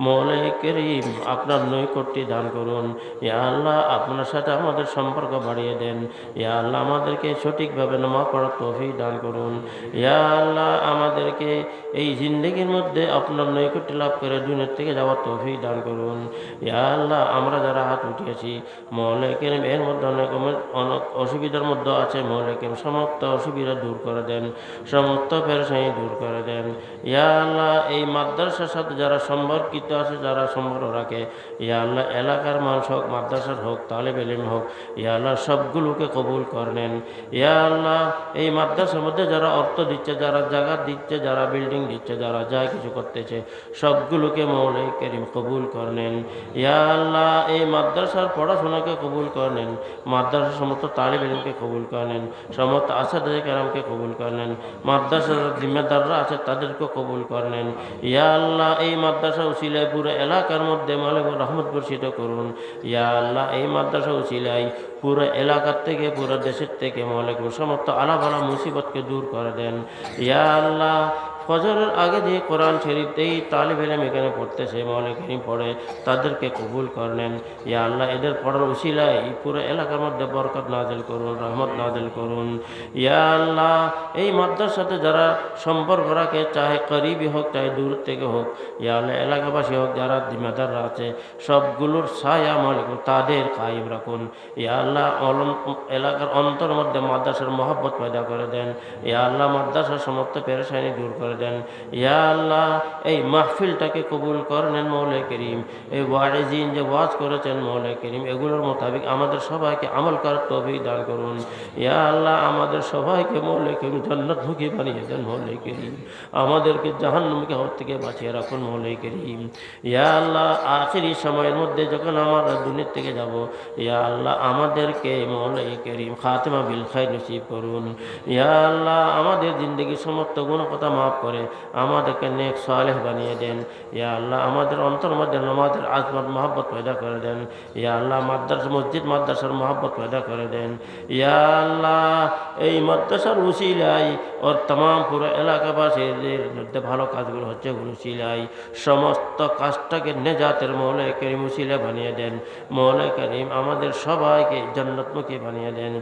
মৌলাই করিম আপনার নৈকট্য দান করুন। ইয়া আল্লাহ আপনার সাথে আমাদের সম্পর্ক বাড়িয়ে দেন। ইয়া আল্লাহ আমাদেরকে সঠিকভাবে নামাজ পড়ার তৌফিক দান করুন। ইয়া আল্লাহ আমাদেরকে এই জিন্দেগির মধ্যে আপনার নৈকট্য লাভ করে দুনিয়া থেকে যাওয়ার তৌফিক দান করুন। ইয়া আল্লাহ আমরা যারা হাত উঠিয়েছি মৌলাই করিম এর মধ্যে অনেক অসুবিধার মধ্যে আছে। মৌলাই করিম সমস্ত অসুবিধা দূর করে দেন, সমস্ত পেরেশানি দূর করে দেন। ইয়া আল্লাহ এই মাদ্রাসার সাথে যারা সম্পর্কিত আছে, যারা সম্পর্ক রাখে, ইয়া আল্লাহ এলাকার মানুষ হোক, মাদ্রাসার হোক, তালেব ইলম হোক, ইয়া আল্লাহ সবগুলোকে কবুল করে নেন। ইয়া আল্লাহ এই মাদ্রাসার মধ্যে যারা অর্থ দিচ্ছে, যারা জায়গা দিচ্ছে, যারা বিল্ডিং দিচ্ছে, যারা যা কিছু করতেছে সবগুলোকে মৌলাই করিম কবুল করে নেন। ইয়া আল্লাহ এই মাদ্রাসার পড়াশোনাকে কবুল করে নেন, মাদ্রাসার সমস্ত তালেব ইলমকে কবুল করে নেন, সমস্ত আসাদে কেরামকে কবুল করে নেন, মাদ্রাসার জিম্মেদাররা আছে তাদেরকে কবুল করে নেন। ইয়া আল্লাহ এই মাদ্রাসা উসিলায় পুরো এলাকার মধ্যে মালিক রহমত বর্ষিত করুন। ইয়া আল্লাহ এই মাদ্রাসা উসিলায় পুরো এলাকার থেকে, পুরো দেশের থেকে মালিক সমস্ত আলাদা মুসিবতকে দূর করে দেন। ইয়া আল্লাহ ফজরের আগে যে কোরআন শরীফ এই তালিব ইলম এখানে পড়তেছে মৌলাই করিম পড়ে তাদেরকে কবুল করে নেন। ইয়া আল্লাহ এদের পড়ার উসিলায় পুরো এলাকার মধ্যে বরকত নাজিল করুন, রহমত নাজিল করুন। ইয়া আল্লাহ এই মাদ্রাসার সাথে যারা সম্পর্ক রাখে, চাহে করিবই হোক চাহে দূর থেকে হোক, ইয়া আল্লাহ এলাকাবাসী হোক, যারা জিম্মেদাররা আছে সবগুলোর ছায়া মালিক তাদের কায়েম রাখুন। ইয়া আল্লাহ এলাকার অন্তর মধ্যে মাদ্রাসার মহব্বত পয়দা করে দেন। ইয়া আল্লাহ মাদ্রাসার সমস্ত পেরেশানি দূর করে দেন। ইয়া আল্লাহ এই মাহফিলটাকে কবুল করে নেন মৌলাই করিম। এই ওয়াইজিন যে ওয়াজ করেছেন মৌলাই করিম এগুলোর মোতাবেক আমাদের সবাইকে আমল করার তৌফিক দান করুন। ইয়া আল্লাহ আমাদের সবাইকে মৌলাই করিম জান্নাতমুখী বানিয়ে দেন মৌলাই করিম, আমাদেরকে জাহান্নামী হওয়ার থেকে বাঁচিয়ে রাখুন মৌলাই করিম। ইয়া আল্লাহ আখিরি সময়ের মধ্যে যখন আমরা দুনিয়া থেকে যাব, ইয়া আল্লাহ আমাদেরকে মৌলাই করিম খাতেমা বিল খাইর নসিব করুন। ইয়া আল্লাহ আমাদের জিন্দগির সমস্ত গুণকথা মাফ করে আমাদেরকে নেক সালেহ বানিয়ে দেন। ইয়া আল্লাহ আমাদের অন্তর মধ্যে নামাজের আজমত মহব্বত পয়দা করে দেন। ইয়া আল্লাহ মাদ্রাসা মসজিদ মাদ্রাসার মহব্বত পয়দা করে দেন। ইয়া আল্লাহ এই মাদ্রাসার উসিলাই ওর तमाम পুরো এলাকাবাসীদের মধ্যে ভালো কাজগুলো হচ্ছে উসিলাই সমস্ত কাজটাকে নেজাতের মৌলাই করিম উসিলা বানিয়ে দেন। মৌলাই করিম আমাদের সবাইকে জান্নাতমুখী বানিয়ে দেন।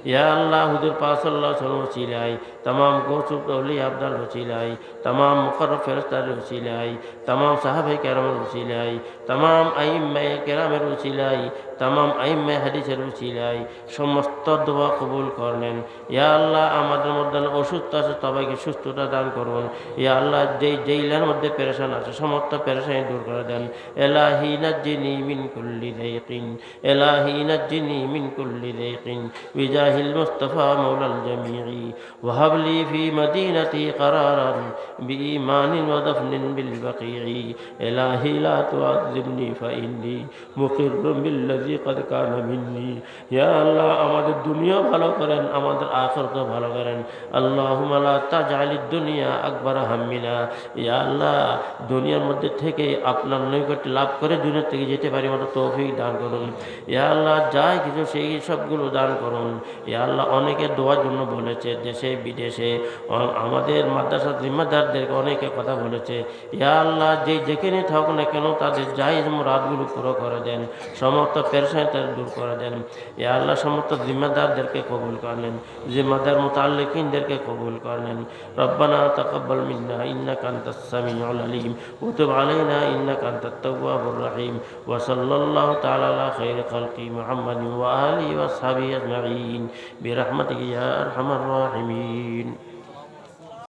ইয়া আল্লাহ হুজুর পাক সাল্লাল্লাহু আলাইহি ওয়াসাল্লাম উসিলাই तमाम গৌসুল আউলিয়া আবদাল উসিলাই तमाम মুকররব ফেরেশতার উসিলাই तमाम সাহাবায়ে কেরামের উসিলাই तमाम আইম্মায়ে কেরামের উসিলাই तमाम আইম্মায়ে হাদিসের উসিলাই সমস্ত দোয়া কবুল করেন। ইয়া আল্লাহ আমাদের মধ্যে অসুস্থ আছে সবাইকে সুস্থতা দান করুন। ইয়া আল্লাহ যেইলার মধ্যে পেরেশান আছে সমস্ত পেরেশানি দূর করে দেন। এলাহি নাজ্জিনি মিন কুল্লি দাইকিন, এলাহি নাজ্জিনি মিন কুল্লি দাইকিন বিজাহিল মুস্তাফা মাওলাল জামিঈ ওয়াহাবলি ফি মদিনাতি قرارا بإيمان ودفن بالبقيع إلهي لا تعذبني فإني مقر بالذي قد كان مني يا الله আমাদের দুনিয়া ভালো করেন, আমাদের আখিরাতও ভালো করেন। আল্লাহুম্মা লা তাজআলিদ দুনিয়া আকবার হাম্মিনা। ইয়া আল্লাহ দুনিয়ার মধ্যে থেকে আপনার নৈকট্য লাভ করে দুনিয়া থেকে যেতে পারি মতো তৌফিক দান করুন। ইয়া আল্লাহ যাই কিছু সেই সবগুলো দান করুন। ইয়া আল্লাহ অনেকে দোয়ার জন্য বলেছে দেশে বিদেশে, আমাদের মাদ্রাসার জিম্মেদারদেরকে অনেকে কথা বলেছে। ইয়া আল্লাহ যেখানে থাকুক না কেন তাদের জায়েজ মুরাদগুলো পুরো করে দেন, সমস্ত পেরেশানি তাদের দূর করে দেন। ইয়া আল্লাহ সমস্ত জিম্মেদারদেরকে কবুল করেন, জিম্মেদার মুতাল্লিকিনদেরকে কবুল করেন। রব্বানা তাকাব্বাল মিন্না ইন্নাকা আনতাস সামিউল আলিম ওয়া তুব আলাইনা ইন্নাকা আনতাত তাওয়াবুর রহিম ওয়া সাল্লাল্লাহু তাআলা আলা খাইরি খালকি মুহাম্মাদিন ওয়া আলিহি ওয়া আসহাবিহি আজমাইন বিরহমাতিকা ইয়া আরহামার রাহিমিন।